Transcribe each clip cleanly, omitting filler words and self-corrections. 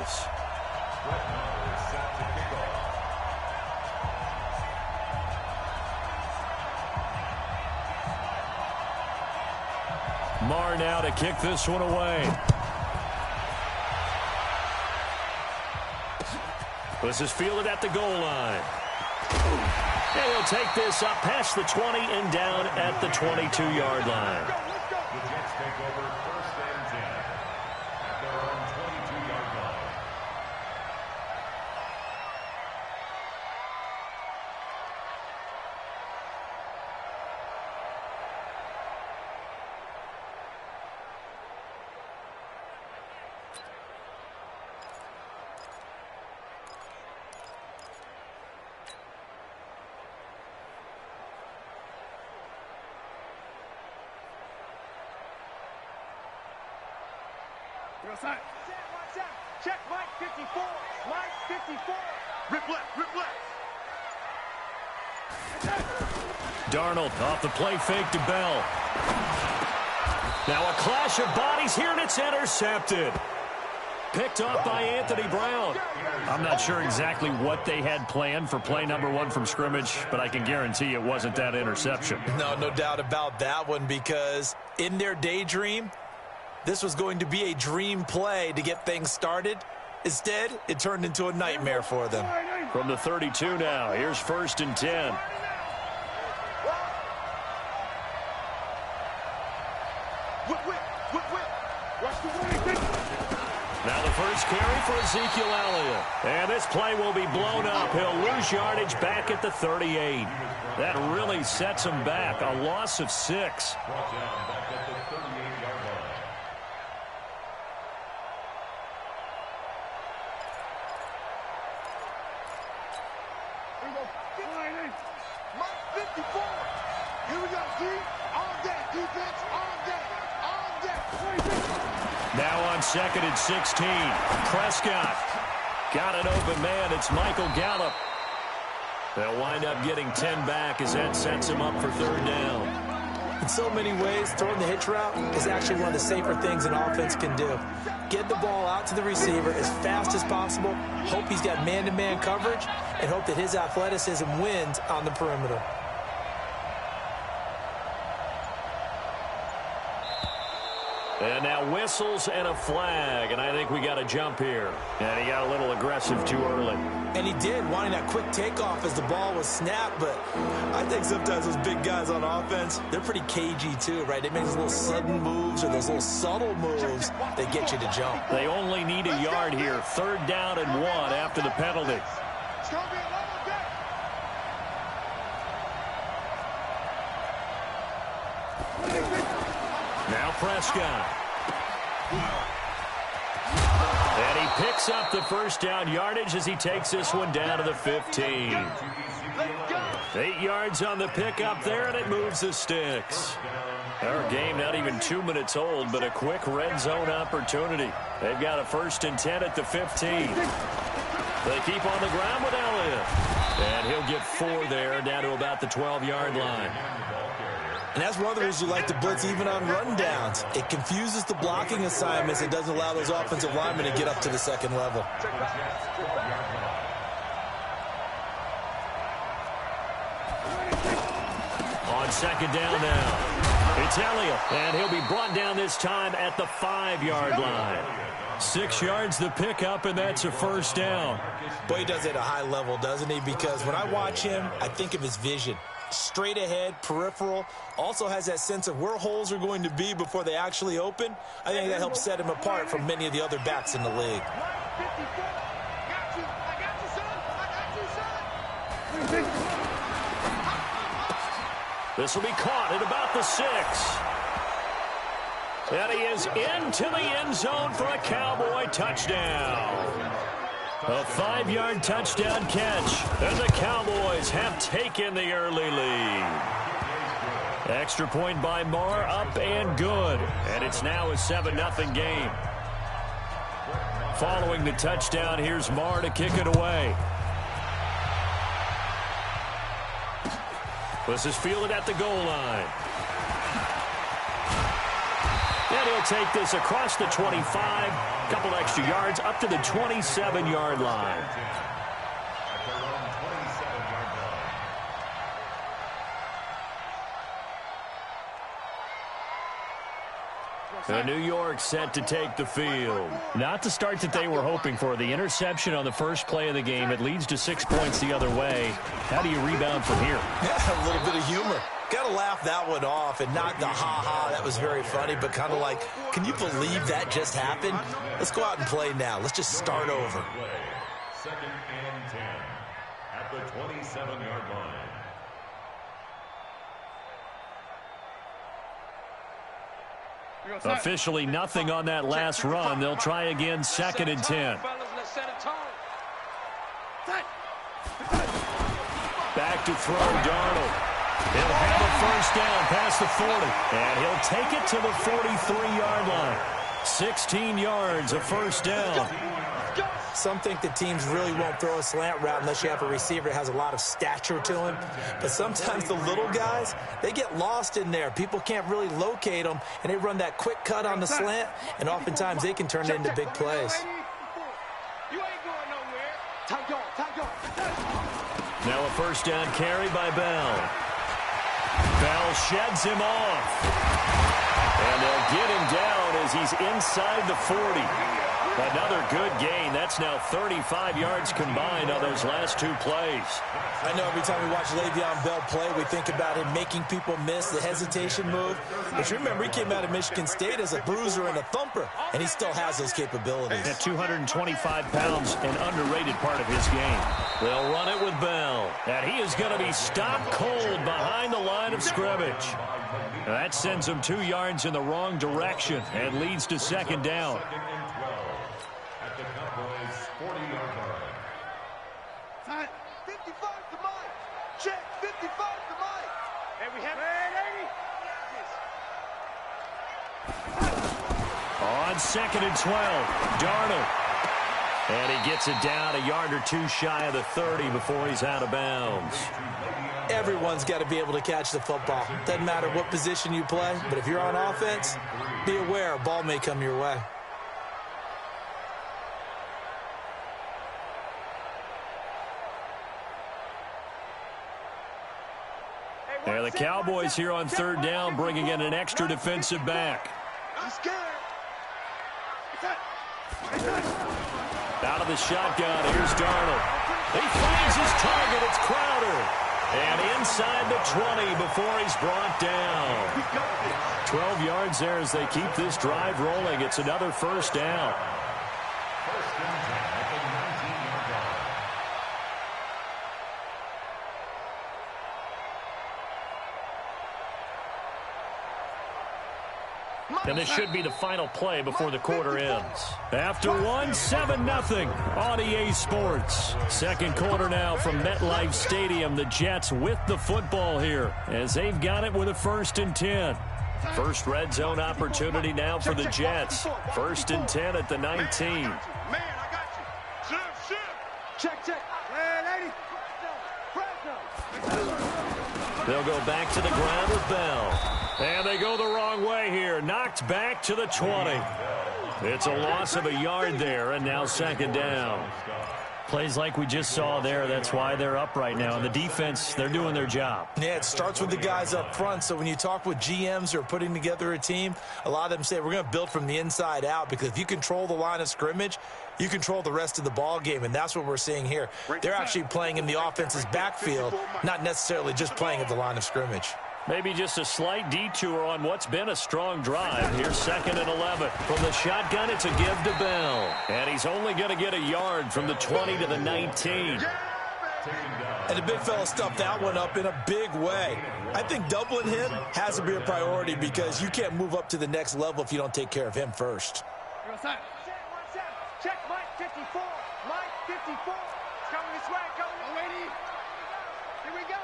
this. Marr now to kick this one away. This is fielded at the goal line. And he'll take this up past the 20 and down at the 22-yard line. The Jets take over 1st and 10 at their own 22-yard line. Check Mike 54. Mike 54. Rip left, rip left. Darnold off the play fake to Bell. Now a clash of bodies here, and it's intercepted. Picked off by Anthony Brown. I'm not sure exactly what they had planned for play number 1 from scrimmage, but I can guarantee it wasn't that interception. No doubt about that one, because in their daydream, this was going to be a dream play to get things started. Instead, it turned into a nightmare for them. From the 32 now, here's 1st and 10. Now the first carry for Ezekiel Elliott. And this play will be blown up. He'll lose yardage back at the 38. That really sets him back. A loss of 6. Brought down back at the 38-yard line. Mike 54. Here we go, D. All day. Defense, all day. All day. Now on 2nd and 16. Prescott. Got an open man. It's Michael Gallup. They'll wind up getting 10 back as that sets him up for 3rd down. In so many ways, throwing the hitch route is actually one of the safer things an offense can do. Get the ball out to the receiver as fast as possible, hope he's got man-to-man coverage, and hope that his athleticism wins on the perimeter. And now whistles and a flag, and I think we got a jump here. And he got a little aggressive too early. And he did, wanting that quick takeoff as the ball was snapped, but I think sometimes those big guys on offense, they're pretty cagey too, right? They make those little sudden moves or those little subtle moves that get you to jump. They only need a yard here. 3rd down and 1 after the penalty. It's going to be a long day. Now Prescott. And he picks up the 1st down yardage as he takes this one down to the 15. 8 yards on the pickup there, and it moves the sticks. Our game not even 2 minutes old, but a quick red zone opportunity. They've got a 1st and 10 at the 15. They keep on the ground with Elliott. And he'll get 4 there, down to about the 12-yard line. And that's one of the reasons you like to blitz even on rundowns. It confuses the blocking assignments and doesn't allow those offensive linemen to get up to the 2nd level. On 2nd down now, it's Elliott, and he'll be brought down this time at the 5-yard line. 6 yards the pickup, and that's a 1st down. Boy, he does it at a high level, doesn't he? Because when I watch him, I think of his vision. Straight ahead, peripheral, also has that sense of where holes are going to be before they actually open. I think that helps set him apart from many of the other backs in the league. This will be caught at about the 6. And he is into the end zone for a Cowboy touchdown. A 5-yard touchdown catch, and the Cowboys have taken the early lead. Extra point by Marr, up and good. And it's now a 7-0 game. Following the touchdown, here's Marr to kick it away. This is fielded at the goal line. And he'll take this across the 25, a couple extra yards up to the 27-yard line. New York set to take the field. Not the start that they were hoping for. The interception on the first play of the game. It leads to 6 points the other way. How do you rebound from here? Yeah, a little bit of humor. Got to laugh that one off and not the ha-ha. That was very funny, but kind of like, can you believe that just happened? Let's go out and play now. Let's just start over. 2nd and 10 at the 27-yard line. Officially nothing on that last run. They'll try again, 2nd and 10. Back to throw, Darnold. He'll have a first down past the 40. And he'll take it to the 43-yard line. 16 yards, a first down. Some think the teams really won't throw a slant route unless you have a receiver that has a lot of stature to him. But sometimes the little guys, they get lost in there. People can't really locate them, and they run that quick cut on the slant, and oftentimes they can turn it into big plays. Now a first down carry by Bell. Bell sheds him off. And they'll get him down as he's inside the 40. Another good gain. That's now 35 yards combined on those last 2 plays. I know every time we watch Le'Veon Bell play, we think about him making people miss the hesitation move. But you remember, he came out of Michigan State as a bruiser and a thumper, and he still has those capabilities. At 225 pounds, an underrated part of his game. They'll run it with Bell. And he is going to be stopped cold behind the line of scrimmage. That sends him 2 yards in the wrong direction and leads to 2nd down. At the Cowboys' 40-yard line. 55 to Mike. Check, 55 to Mike. And we have On 2nd and 12, Darnold. And he gets it down a yard or 2 shy of the 30 before he's out of bounds. Everyone's got to be able to catch the football. Doesn't matter what position you play, but if you're on offense, be aware a ball may come your way. And the Cowboys here on 3rd down, bringing in an extra defensive back. Out of the shotgun, here's Darnold. He finds his target, it's Crowder. And inside the 20 before he's brought down. 12 yards there as they keep this drive rolling. It's another first down. First and 10 at the 19-yard line. And this should be the final play before the quarter ends. After one, 7-0 on EA Sports. 2nd quarter now from MetLife Stadium. The Jets with the football here as they've got it with a 1st and 10. First red zone opportunity now for the Jets. 1st and 10 at the 19. Man, I got you. Check. They'll go back to the ground with Bell. And they go the wrong way here. Knocked back to the 20. It's a loss of a yard there, and now 2nd down. Plays like we just saw there. That's why they're up right now. And the defense, they're doing their job. Yeah, it starts with the guys up front. So when you talk with GMs who are putting together a team, a lot of them say we're going to build from the inside out, because if you control the line of scrimmage, you control the rest of the ball game, and that's what we're seeing here. They're actually playing in the offense's backfield, not necessarily just playing at the line of scrimmage. Maybe just a slight detour on what's been a strong drive. Here's 2nd and 11. From the shotgun, it's a give to Bell. And he's only going to get a yard from the 20 to the 19. And the big fella stuffed that one up in a big way. I think doubling him has to be a priority, because you can't move up to the next level if you don't take care of him first. Check, Mike 54. Mike 54. It's coming this way. Here we go.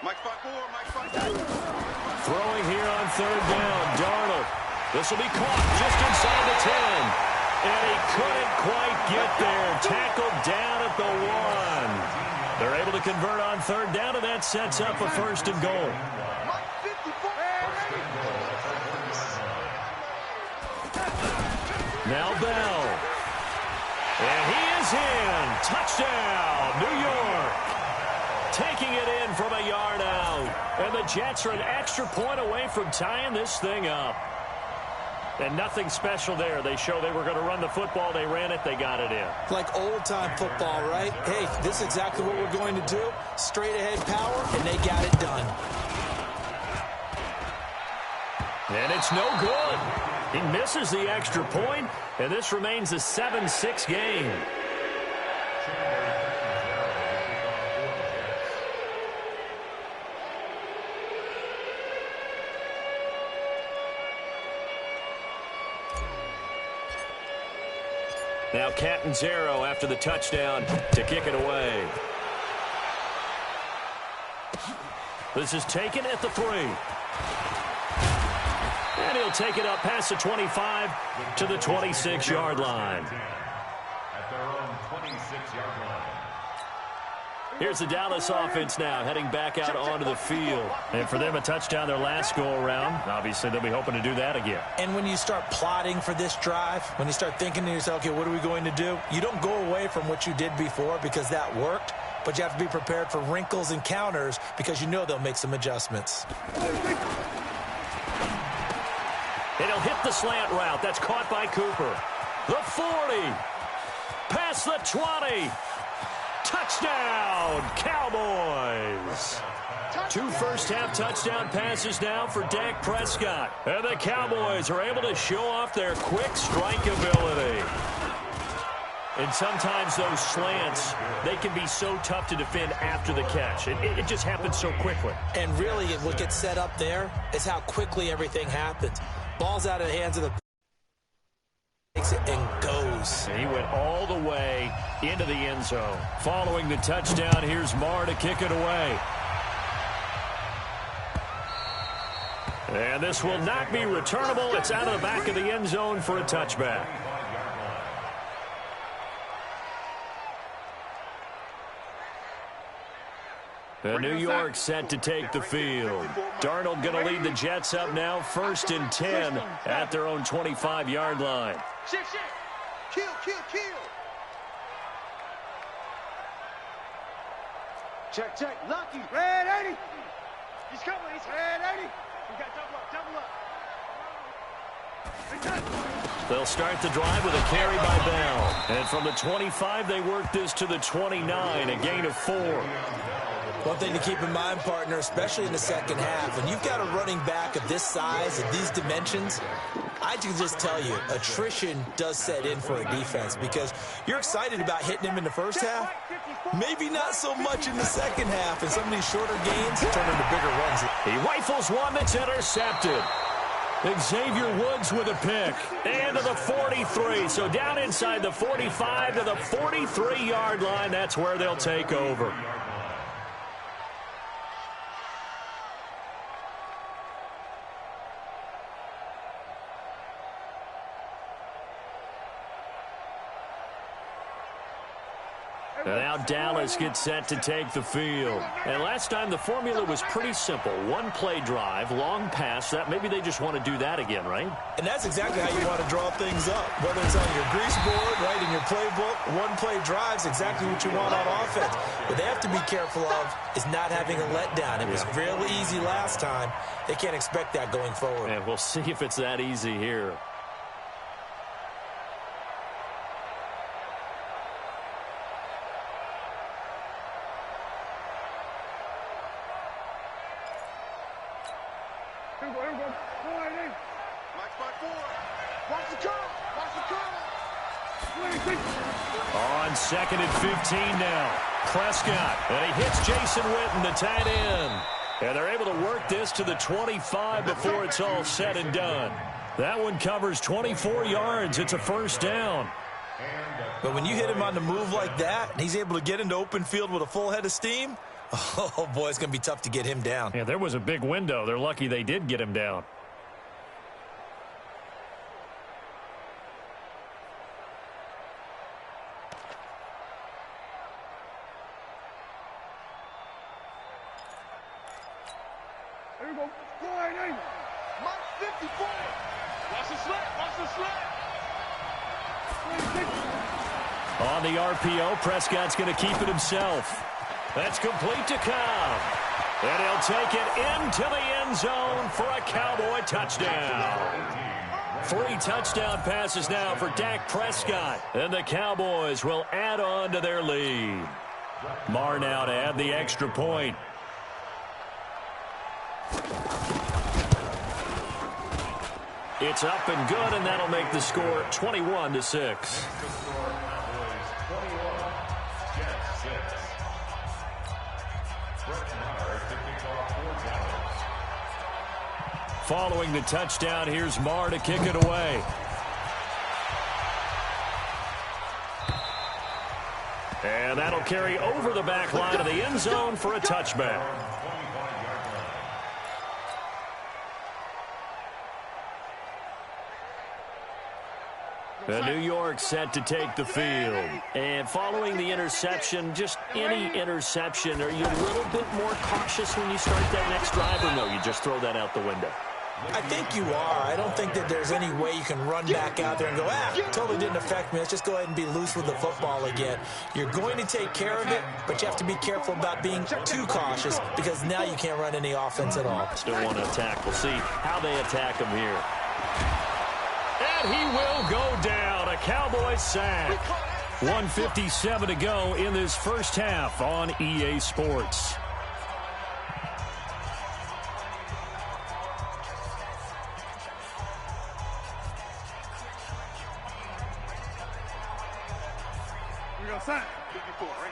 Mike 54. Throwing here on 3rd down, Darnold. This will be caught just inside the 10. And he couldn't quite get there. Tackled down at the 1. They're able to convert on 3rd down, and that sets up a 1st and goal. Now Bell. And he is in. Touchdown, New York. Taking it in from a yard out. And the Jets are an extra point away from tying this thing up. And nothing special there. They show they were going to run the football. They ran it. They got it in. Like old-time football, right? Hey, this is exactly what we're going to do. Straight-ahead power, and they got it done. And it's no good. He misses the extra point, and this remains a 7-6 game. Now Catanzaro after the touchdown to kick it away. This is taken at the 3. And he'll take it up past the 25 to the 26-yard line. At their own 26-yard line. Here's the Dallas offense now heading back out onto the field. And for them, a touchdown their last go-around. Obviously, they'll be hoping to do that again. And when you start plotting for this drive, when you start thinking to yourself, okay, what are we going to do? You don't go away from what you did before because that worked, but you have to be prepared for wrinkles and counters because you know they'll make some adjustments. And he'll hit the slant route. That's caught by Cooper. The 40. Past the 20. Touchdown, Cowboys. 2 first-half touchdown passes now for Dak Prescott. And the Cowboys are able to show off their quick strike ability. And sometimes those slants, they can be so tough to defend after the catch. It just happens so quickly. And really, what gets set up there is how quickly everything happens. Ball's out of the hands of the takes it and goes. And he went all the way into the end zone. Following the touchdown, here's Marr to kick it away. And this will not be returnable. It's out of the back of the end zone for a touchback. New York set to take the field. Darnold going to lead the Jets up now, 1st and 10 at their own 25-yard line. Shift. Kill. Check. Lucky. Red 80. He's coming. He's red 80. We got double up. They'll start the drive with a carry by Bell. And from the 25, they work this to the 29, a gain of 4. One thing to keep in mind, partner, especially in the second half, when you've got a running back of this size and these dimensions, I can just tell you, attrition does set in for a defense because you're excited about hitting him in the first half, maybe not so much in the second half, and some of these shorter gains turn into bigger runs. He rifles one that's intercepted. Xavier Woods with a pick. And to the 43. So down inside the 45 to the 43-yard line. That's where they'll take over. And now Dallas gets set to take the field. And last time the formula was pretty simple. 1-play drive, long pass. That maybe they just want to do that again, right? And that's exactly how you want to draw things up. Whether it's on your grease board, right, in your playbook, 1-play drive's exactly what you want on offense. What they have to be careful of is not having a letdown. It was real easy last time. They can't expect that going forward. And we'll see if it's that easy here. On 2nd and 15 now. Prescott. And he hits Jason Witten, the tight end. And they're able to work this to the 25 before it's all said and done. That one covers 24 yards. It's a first down. But when you hit him on the move like that, and he's able to get into open field with a full head of steam, oh, boy, it's going to be tough to get him down. Yeah, there was a big window. They're lucky they did get him down. There we go. Mike 54. Watch the slap. On the RPO, Prescott's going to keep it himself. That's complete to Cobb. And he'll take it into the end zone for a Cowboy touchdown. 3 touchdown passes now for Dak Prescott. And the Cowboys will add on to their lead. Marr now to add the extra point. It's up and good, and that'll make the score 21-6. Following the touchdown, here's Marr to kick it away. And that'll carry over the back line of the end zone for a touchback. New York set to take the field. And following the interception, just any interception, are you a little bit more cautious when you start that next drive, or no, you just throw that out the window? I think you are. I don't think that there's any way you can run back out there and go, totally didn't affect me. Let's just go ahead and be loose with the football again. You're going to take care of it, but you have to be careful about being too cautious because now you can't run any offense at all. Still want to attack. We'll see how they attack him here. And he will go down. A Cowboys sack. 1:57 to go in this first half on EA Sports.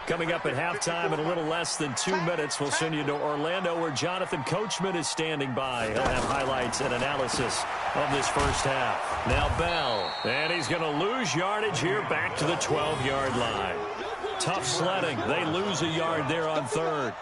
Coming up at halftime in a little less than 2 minutes, we'll send you to Orlando where Jonathan Coachman is standing by. He'll have highlights and analysis of this first half. Now Bell, and he's going to lose yardage here back to the 12-yard line. Tough sledding. They lose a yard there on third.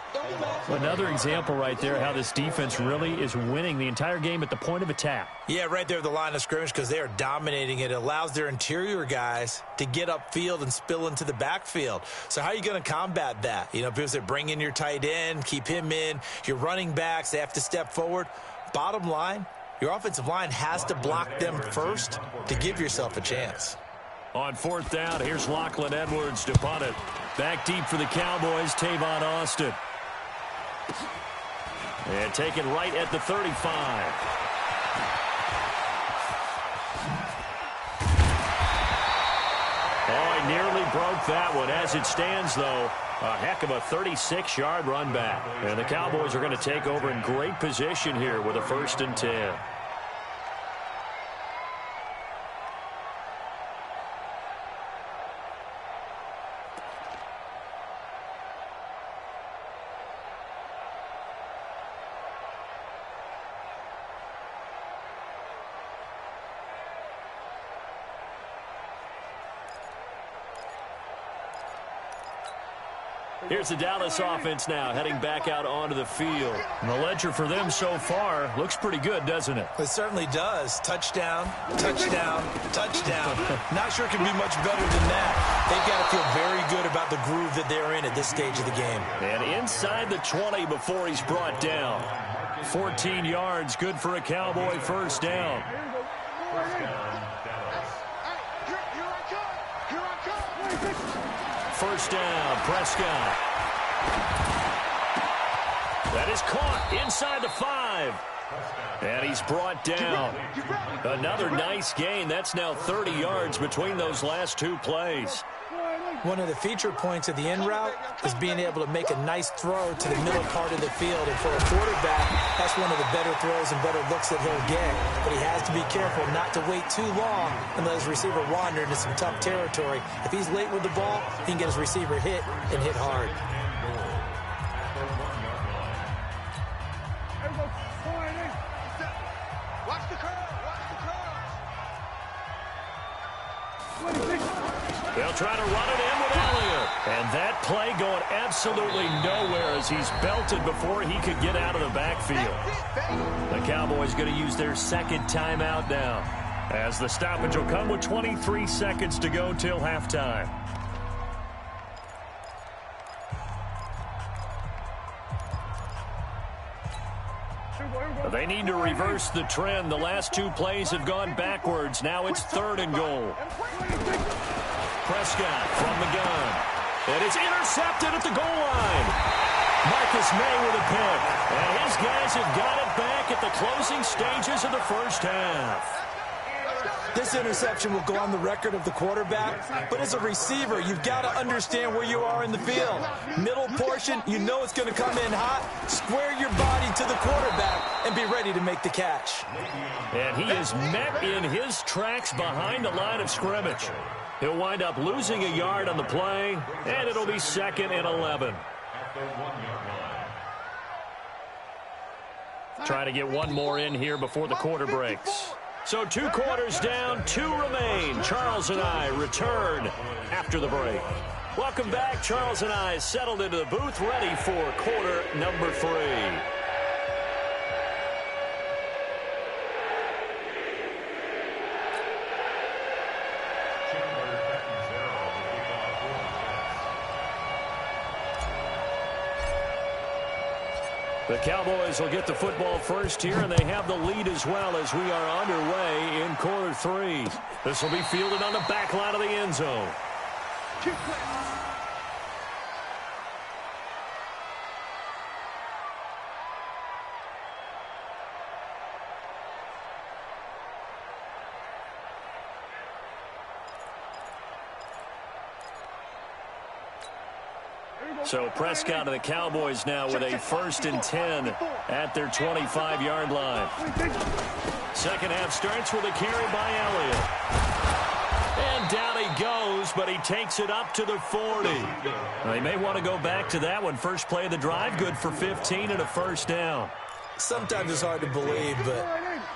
Another example right there how this defense really is winning the entire game at the point of attack. Yeah, right there at the line of scrimmage because they are dominating it. It allows their interior guys to get upfield and spill into the backfield. So how are you going to combat that? You know, because they bring in your tight end, keep him in. Your running backs, they have to step forward. Bottom line, your offensive line has to block them first to give yourself a chance. On fourth down, here's Lachlan Edwards to punt it. Back deep for the Cowboys, Tavon Austin. And taken right at the 35. Oh, he nearly broke that one. As it stands, though, a heck of a 36-yard run back. And the Cowboys are going to take over in great position here with a 1st and 10. Here's the Dallas offense now, heading back out onto the field. And the ledger for them so far looks pretty good, doesn't it? It certainly does. Touchdown, touchdown, touchdown. Not sure it can be much better than that. They've got to feel very good about the groove that they're in at this stage of the game. And inside the 20 before he's brought down. 14 yards, good for a Cowboy 1st down. First down, Prescott. That is caught inside the 5. And he's brought down. Another nice gain. That's now 30 yards between those last 2 plays. One of the feature points of the in route is being able to make a nice throw to the middle part of the field. And for a quarterback, that's one of the better throws and better looks that he'll get. But he has to be careful not to wait too long and let his receiver wander into some tough territory. If he's late with the ball, he can get his receiver hit and hit hard. Watch the curve. Watch the curve. They'll try to run it in with Elliott. And that play going absolutely nowhere as he's belted before he could get out of the backfield. The Cowboys going to use their 2nd timeout now, as the stoppage will come with 23 seconds to go till halftime. They need to reverse the trend. The last 2 plays have gone backwards. Now it's 3rd and goal. Prescott from the gun. And it's intercepted at the goal line. Marcus May with a pick. And his guys have got it back at the closing stages of the first half. This interception will go on the record of the quarterback, but as a receiver, you've got to understand where you are in the field. Middle portion, you know it's going to come in hot. Square your body to the quarterback and be ready to make the catch. And he is met in his tracks behind the line of scrimmage. He'll wind up losing a yard on the play, and it'll be 2nd and 11. Trying to get one more in here before the quarter breaks. So 2 quarters down, 2 remain. Charles and I return after the break. Welcome back. Charles and I settled into the booth, ready for quarter number 3. The Cowboys will get the football first here, and they have the lead as well as we are underway in quarter 3. This will be fielded on the back line of the end zone. So Prescott and the Cowboys now with a 1st and 10 at their 25-yard line. Second half starts with a carry by Elliott. And down he goes, but he takes it up to the 40. Well, he may want to go back to that one. First play of the drive, good for 15 and a first down. Sometimes it's hard to believe, but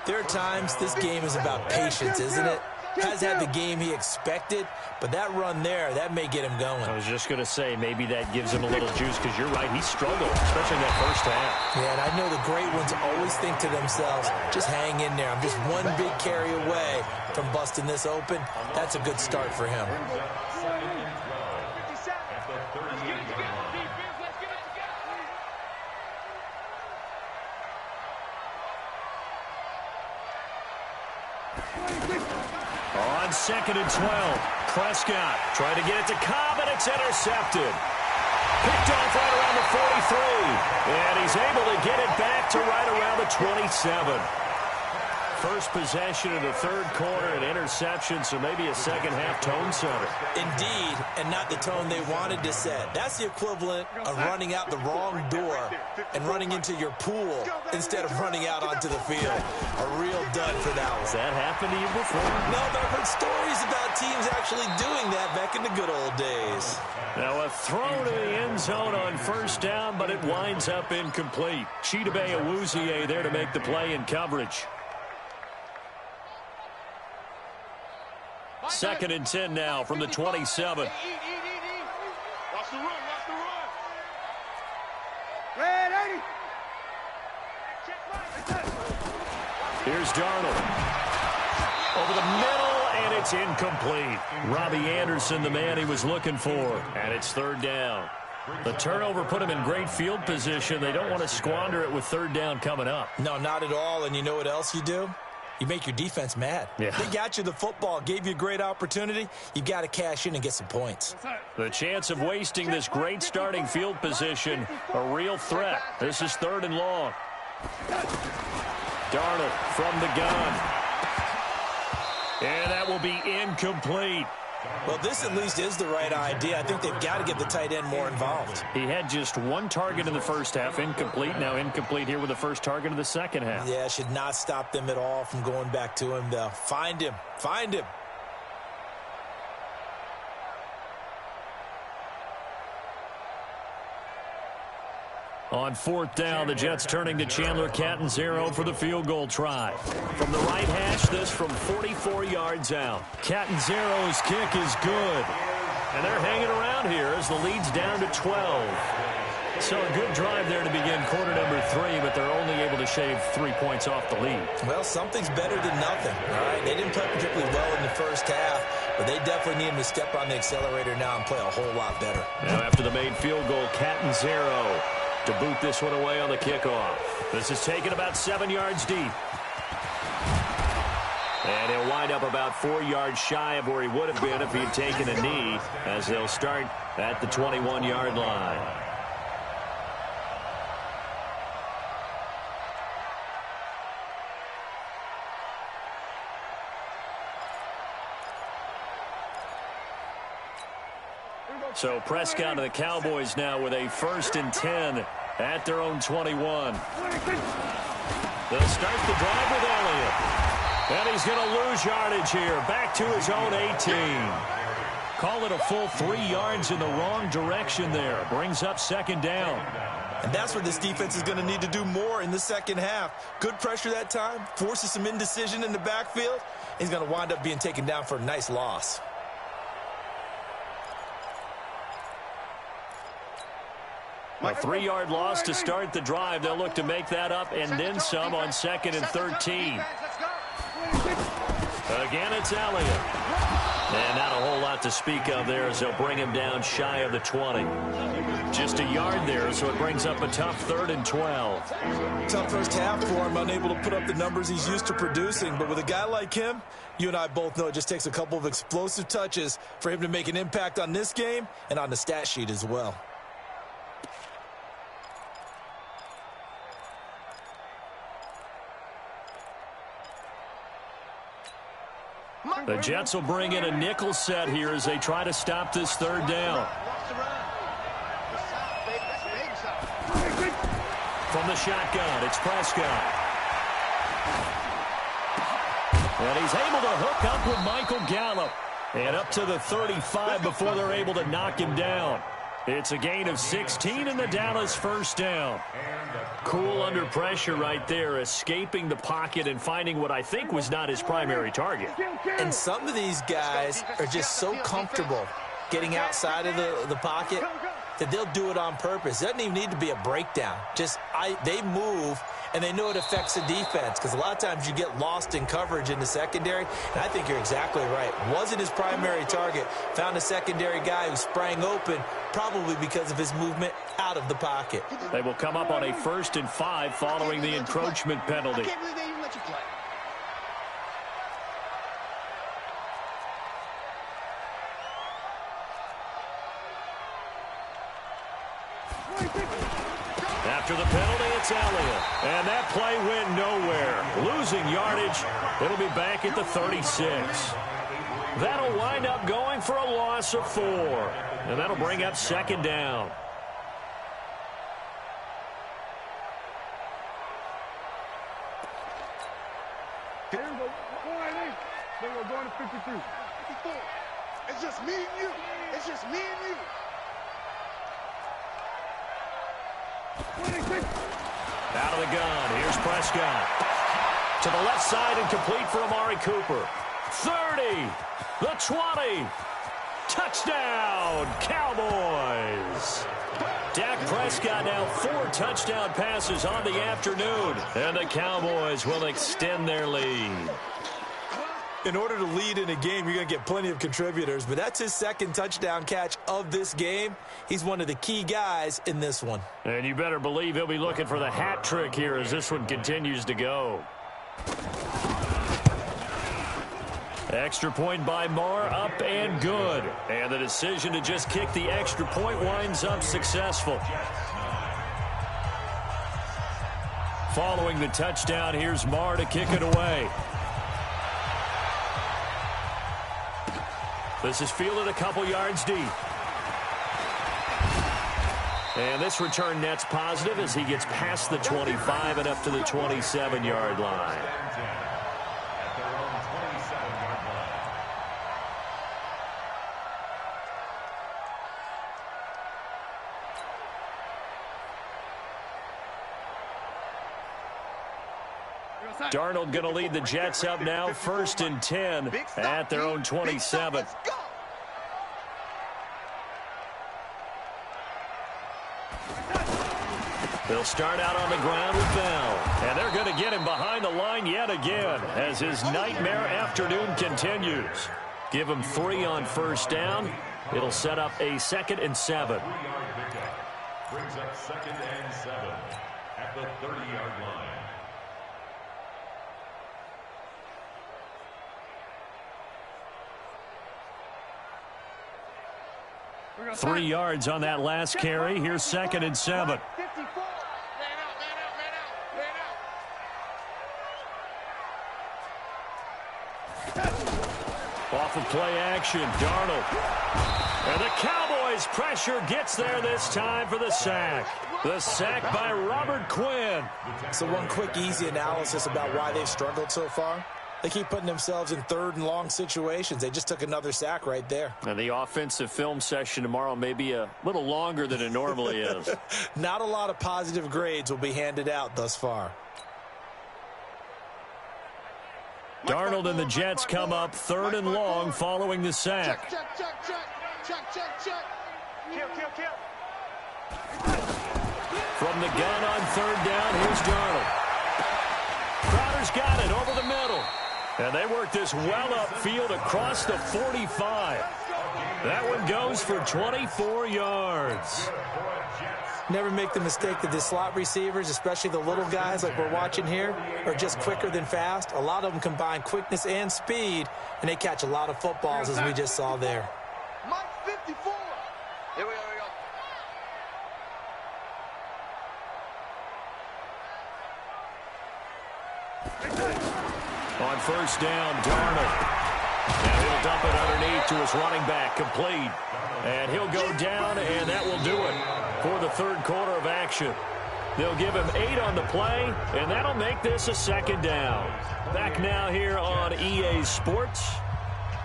there are times this game is about patience, isn't it? Has had the game he expected, but that run there, that may get him going. I was just going to say, maybe that gives him a little juice, because you're right, he struggled, especially in that first half. Yeah, and I know the great ones always think to themselves, just hang in there. I'm just one big carry away from busting this open. That's a good start for him. On 2nd and 12, Prescott trying to get it to Cobb, and it's intercepted. Picked off right around the 43, and he's able to get it back to right around the 27. First possession in the 3rd quarter, an interception, so maybe a second-half tone setter. Indeed, and not the tone they wanted to set. That's the equivalent of running out the wrong door and running into your pool instead of running out onto the field. A real dud for that one. Has that happened to you before? No, but I've heard stories about teams actually doing that back in the good old days. Now a throw to the end zone on 1st down, but it winds up incomplete. Chidobe Awuzie there to make the play in coverage. 2nd and 10 now from the 27. Watch the run, watch the run. Red 80. Here's Darnold. Over the middle, and it's incomplete. Robbie Anderson, the man he was looking for. And it's 3rd down. The turnover put him in great field position. They don't want to squander it with 3rd down coming up. No, not at all. And you know what else you do? You make your defense mad. Yeah. They got you the football, gave you a great opportunity. You got to cash in and get some points. The chance of wasting this great starting field position, a real threat. This is 3rd and long. Darnold from the gun. And that will be incomplete. Well, this at least is the right idea. I think they've got to get the tight end more involved. He had just 1 target in the first half, incomplete. Now incomplete here with the first target of the second half. Yeah, should not stop them at all from going back to him, though. Find him. Find him. On 4th down, the Jets turning to Chandler Catanzaro for the field goal try. From the right hash, this from 44 yards out. Catanzaro's kick is good. And they're hanging around here as the lead's down to 12. So a good drive there to begin quarter number 3, but they're only able to shave 3 points off the lead. Well, something's better than nothing, all right? They didn't play particularly well in the first half, but they definitely need him to step on the accelerator now and play a whole lot better. Now after the made field goal, Catanzaro to boot this one away on the kickoff. This is taken about 7 yards deep. And he'll wind up about 4 yards shy of where he would have been if he had taken a knee, as they'll start at the 21-yard line. So Prescott and the Cowboys now with a 1st and 10 at their own 21. They'll start the drive with Elliott. And he's going to lose yardage here. Back to his own 18. Call it a full 3 yards in the wrong direction there. Brings up 2nd down. And that's where this defense is going to need to do more in the second half. Good pressure that time. Forces some indecision in the backfield. He's going to wind up being taken down for a nice loss. A 3-yard loss to start the drive. They'll look to make that up and then some on 2nd and 13. Again, it's Elliott. And not a whole lot to speak of there as they'll bring him down shy of the 20. Just a yard there, so it brings up a tough 3rd and 12. Tough first half for him, unable to put up the numbers he's used to producing. But with a guy like him, you and I both know it just takes a couple of explosive touches for him to make an impact on this game and on the stat sheet as well. The Jets will bring in a nickel set here as they try to stop this 3rd down. From the shotgun, it's Prescott. And he's able to hook up with Michael Gallup. And up to the 35 before they're able to knock him down. It's a gain of 16 in the Dallas 1st down. Cool under pressure right there, escaping the pocket and finding what I think was not his primary target. And some of these guys are just so comfortable getting outside of the pocket that they'll do it on purpose. It doesn't even need to be a breakdown. They move, and they know it affects the defense because a lot of times you get lost in coverage in the secondary, and I think you're exactly right. Wasn't his primary target. Found a secondary guy who sprang open, probably because of his movement out of the pocket. They will come up on a 1st and 5 following the encroachment penalty. I can't believe they even let you play. After the penalty, it's Elliott. And that play went nowhere. Losing yardage. It'll be back at the 36. That'll wind up going for a loss of 4. And that'll bring up 2nd down. We're going to 53. 54. It's just me and you. It's just me and you. 26. Out of the gun. Here's Prescott. To the left side and complete for Amari Cooper. 30. The 20. Touchdown, Cowboys. Dak Prescott now 4 touchdown passes on the afternoon. And the Cowboys will extend their lead. In order to lead in a game, you're going to get plenty of contributors, but that's his 2nd touchdown catch of this game. He's one of the key guys in this one. And you better believe he'll be looking for the hat trick here as this one continues to go. Extra point by Marr, up and good. And the decision to just kick the extra point winds up successful. Following the touchdown, here's Marr to kick it away. This is fielded a couple yards deep. And this return net's positive as he gets past the 25 and up to the 27-yard line. Darnold going to lead the Jets up now, 1st and 10 at their own 27. They'll start out on the ground with Bell. And they're going to get him behind the line yet again as his nightmare afternoon continues. Give him 3 on 1st down. It'll set up a 2nd and 7. Brings up 2nd and 7 at the 30-yard line. 3 yards on that last carry. Here's 2nd and 7. Off of play action, Darnold. And the Cowboys' pressure gets there this time for the sack. The sack by Robert Quinn. So one quick, easy analysis about why they've struggled so far. They keep putting themselves in 3rd and long situations. They just took another sack right there. And the offensive film session tomorrow may be a little longer than it normally is. Not a lot of positive grades will be handed out thus far. Darnold and the Jets come up 3rd and long following the sack. From the gun on 3rd down, here's Darnold. Crowder's got it over the middle. And they work this well upfield across the 45. That one goes for 24 yards. Never make the mistake that the slot receivers, especially the little guys like we're watching here, are just quicker than fast. A lot of them combine quickness and speed, and they catch a lot of footballs, as we just saw there. Mike 54. Here we go. On 1st down, Darnold. Now he'll dump it underneath to his running back, complete. And he'll go down, and that will do it for the 3rd quarter of action. They'll give him 8 on the play, and that'll make this a 2nd down. Back now here on EA Sports.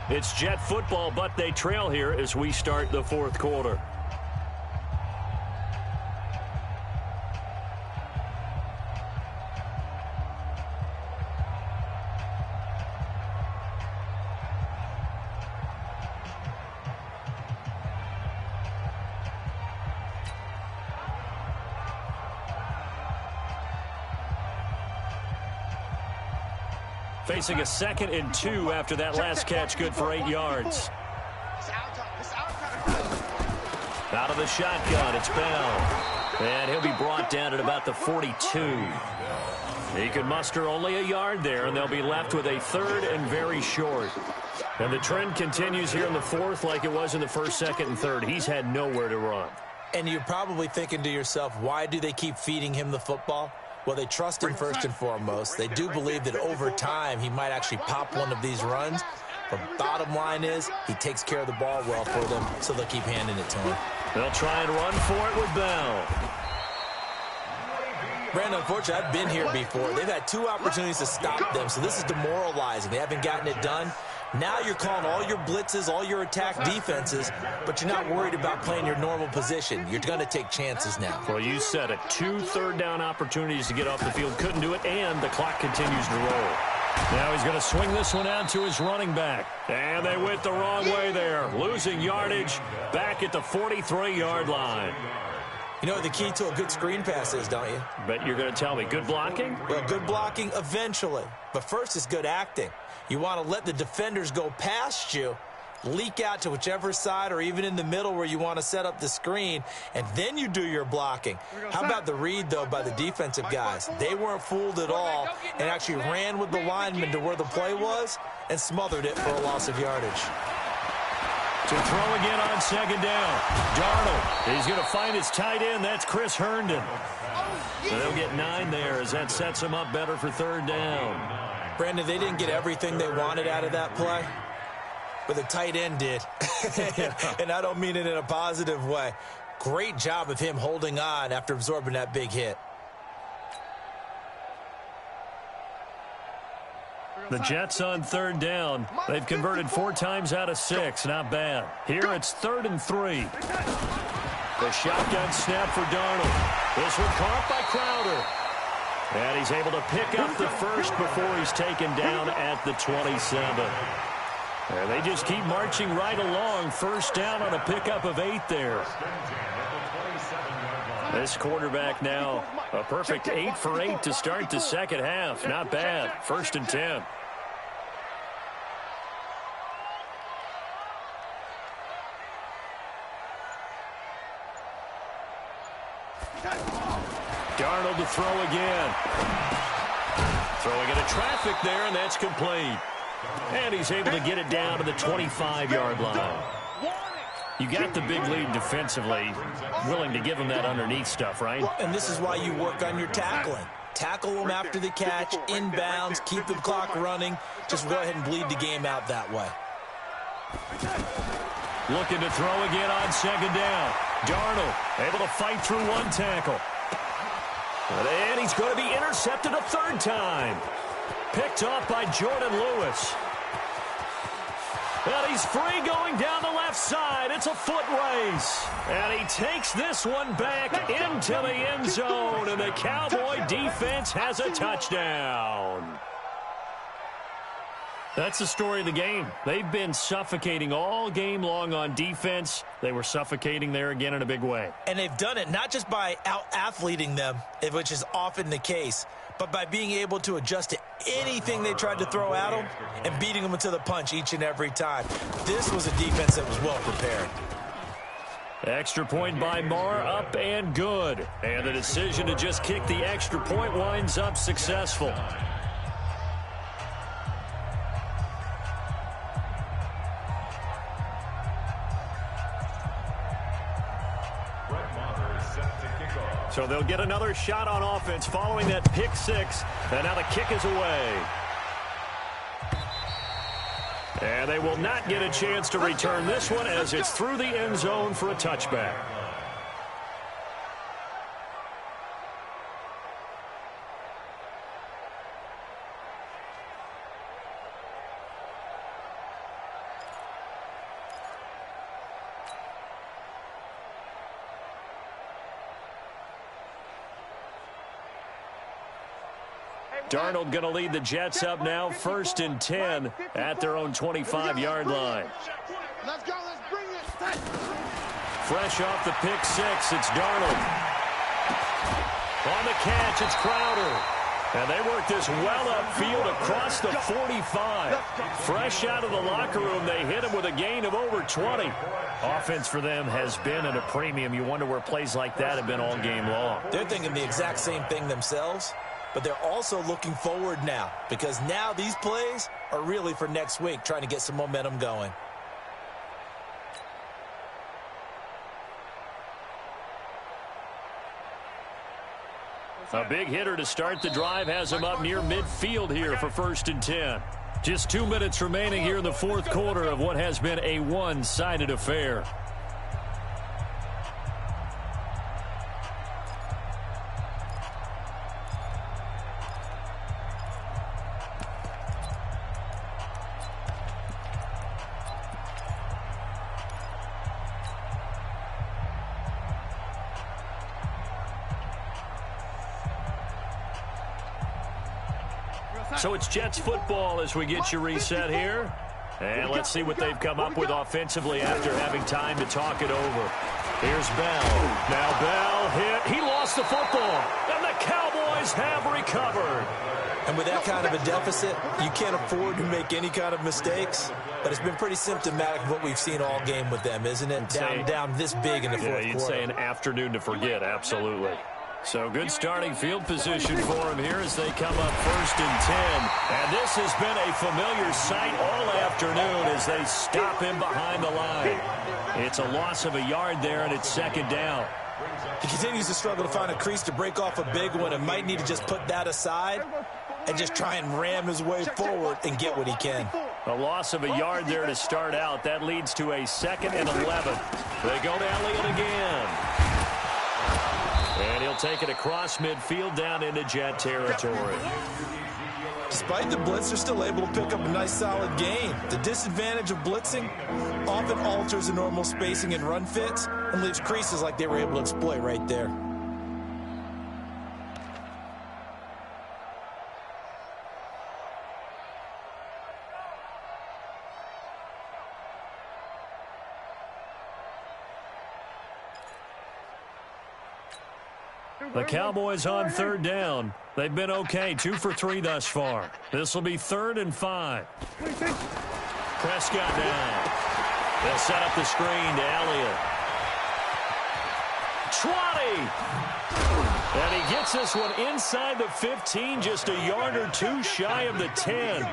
It's Jet football, but they trail here as we start the 4th quarter. Facing a 2nd and 2 after that last catch, good for 8 yards. Out of the shotgun, it's Bell. And he'll be brought down at about the 42. He can muster only a yard there, and they'll be left with a 3rd and very short. And the trend continues here in the 4th like it was in the 1st, 2nd, and 3rd. He's had nowhere to run. And you're probably thinking to yourself, why do they keep feeding him the football? Well, they trust him first and foremost. They do believe that over time he might actually pop one of these runs. But bottom line is he takes care of the ball well for them, so they'll keep handing it to him. They'll try and run for it with Bell. Brandon, unfortunately, I've been here before. They've had 2 opportunities to stop them, so this is demoralizing. They haven't gotten it done. Now you're calling all your blitzes, all your attack defenses, but you're not worried about playing your normal position. You're going to take chances now. Well, you said it. 2 3rd down opportunities to get off the field. Couldn't do it, and the clock continues to roll. Now he's going to swing this one out to his running back. And they went the wrong way there. Losing yardage back at the 43-yard line. You know what the key to a good screen pass is, don't you? Bet you're going to tell me. Good blocking? Well, good blocking eventually. But first is good acting. You want to let the defenders go past you, leak out to whichever side or even in the middle where you want to set up the screen, and then you do your blocking. How about the read, though, by the defensive guys? They weren't fooled at all and actually ran with the lineman to where the play was and smothered it for a loss of yardage. To throw again on 2nd down. Darnold. He's going to find his tight end. That's Chris Herndon. So they'll get 9 there as that sets him up better for 3rd down. Brandon, they didn't get everything they wanted out of that play, but the tight end did. And I don't mean it in a positive way. Great job of him holding on after absorbing that big hit. The Jets on 3rd down. They've converted 4 times out of 6. Not bad. Here it's 3rd and 3. The shotgun snap for Darnold. This one caught by Crowder. And he's able to pick up the first before he's taken down at the 27. And they just keep marching right along. 1st down on a pickup of 8 there. This quarterback now a perfect 8 for 8 to start the 2nd half. Not bad. 1st and 10. Darnold to throw again. Throwing into traffic there, and that's complete. And he's able to get it down to the 25-yard line. You got the big lead defensively, willing to give them that underneath stuff, right? And this is why you work on your tackling. Tackle them after the catch, inbounds, keep the clock running. Just go ahead and bleed the game out that way. Looking to throw again on second down. Darnold able to fight through one tackle. And he's going to be intercepted a third time. Picked off by Jordan Lewis. And he's free going down the left side. It's a foot race. And he takes this one back into the end zone. And the Cowboy defense has a touchdown. That's the story of the game. They've been suffocating all game long on defense. They were suffocating there again in a big way. And they've done it not just by out-athleting them, which is often the case, but by being able to adjust to anything they tried to throw at them and beating them into the punch each and every time. This was a defense that was well prepared. Extra point by Marr, up and good. And the decision to just kick the extra point winds up successful. So they'll get another shot on offense following that pick six. And now the kick is away. And they will not get a chance to return this one as it's through the end zone for a touchback. Darnold going to lead the Jets up now, 1st and 10 at their own 25-yard line. Let's go, let's bring it. Fresh off the pick six, it's Darnold. On the catch, it's Crowder. And they work this well upfield across the 45. Fresh out of the locker room, they hit him with a gain of over 20. Offense for them has been at a premium. You wonder where plays like that have been all game long. They're thinking the exact same thing themselves. But they're also looking forward now, because now these plays are really for next week, trying to get some momentum going. A big hitter to start the drive has him up near midfield here for 1st and 10. Just 2 minutes remaining here in the fourth quarter of what has been a one-sided affair. So it's Jets football as we get you reset here. And let's see what they've come up with offensively after having time to talk it over. Here's Bell. Now Bell hit. He lost the football. And the Cowboys have recovered. And with that kind of a deficit, you can't afford to make any kind of mistakes. But it's been pretty symptomatic of what we've seen all game with them, isn't it? Down this big in the fourth quarter. You'd say an afternoon to forget, absolutely. So good starting field position for him here as they come up 1st and 10. And this has been a familiar sight all afternoon as they stop him behind the line. It's a loss of a yard there, and it's 2nd down. He continues to struggle to find a crease to break off a big one and might need to just put that aside and just try and ram his way forward and get what he can. A loss of a yard there to start out. That leads to a 2nd and 11. They go to Elliott again. And he'll take it across midfield down into Jet territory. Despite the blitz, they're still able to pick up a nice solid gain. The disadvantage of blitzing often alters the normal spacing and run fits and leaves creases like they were able to exploit right there. The Cowboys on 3rd down. They've been okay, 2 for 3 thus far. This will be 3rd and 5. Prescott down. They'll set up the screen to Elliott. 20! And he gets this one inside the 15, just a yard or 2 shy of the 10.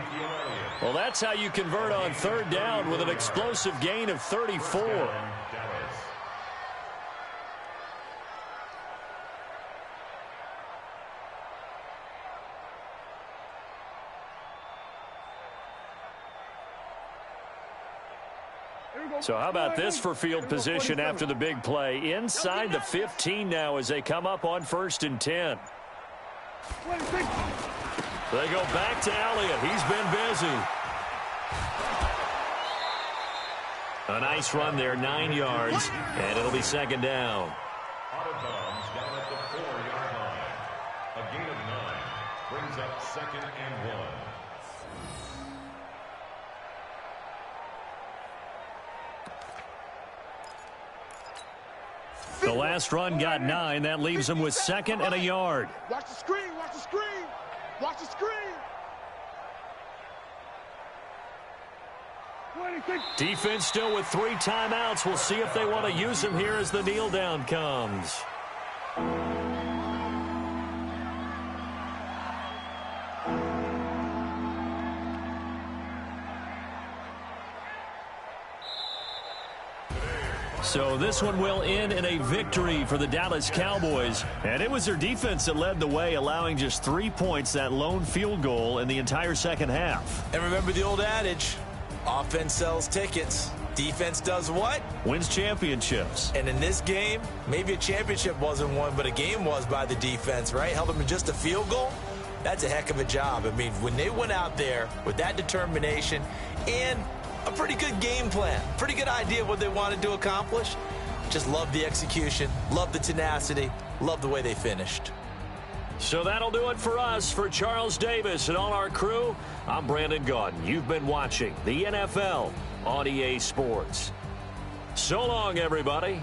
Well, that's how you convert on 3rd down with an explosive gain of 34. So how about this for field position after the big play? Inside the 15 now as they come up on 1st and 10. They go back to Elliott. He's been busy. A nice run there, 9 yards, and it'll be 2nd down. Out of bounds down at the 4-yard line. A gain of 9 brings up 2nd and 1. The last run got 9. That leaves them with 2nd and a yard. Watch the screen. Watch the screen. Watch the screen. Defense still with 3 timeouts. We'll see if they want to use them here as the kneel down comes. So this one will end in a victory for the Dallas Cowboys. And it was their defense that led the way, allowing just 3 points, that lone field goal in the entire second half. And remember the old adage, offense sells tickets. Defense does what? Wins championships. And in this game, maybe a championship wasn't won, but a game was by the defense, right? Held them to just a field goal. That's a heck of a job. I mean, when they went out there with that determination and a pretty good game plan, pretty good idea of what they wanted to accomplish, just love the execution, love the tenacity, love the way they finished. So that'll do it for us. For Charles Davis and all our crew, I'm Brandon Gaudin. You've been watching the NFL on EA Sports. So long, everybody.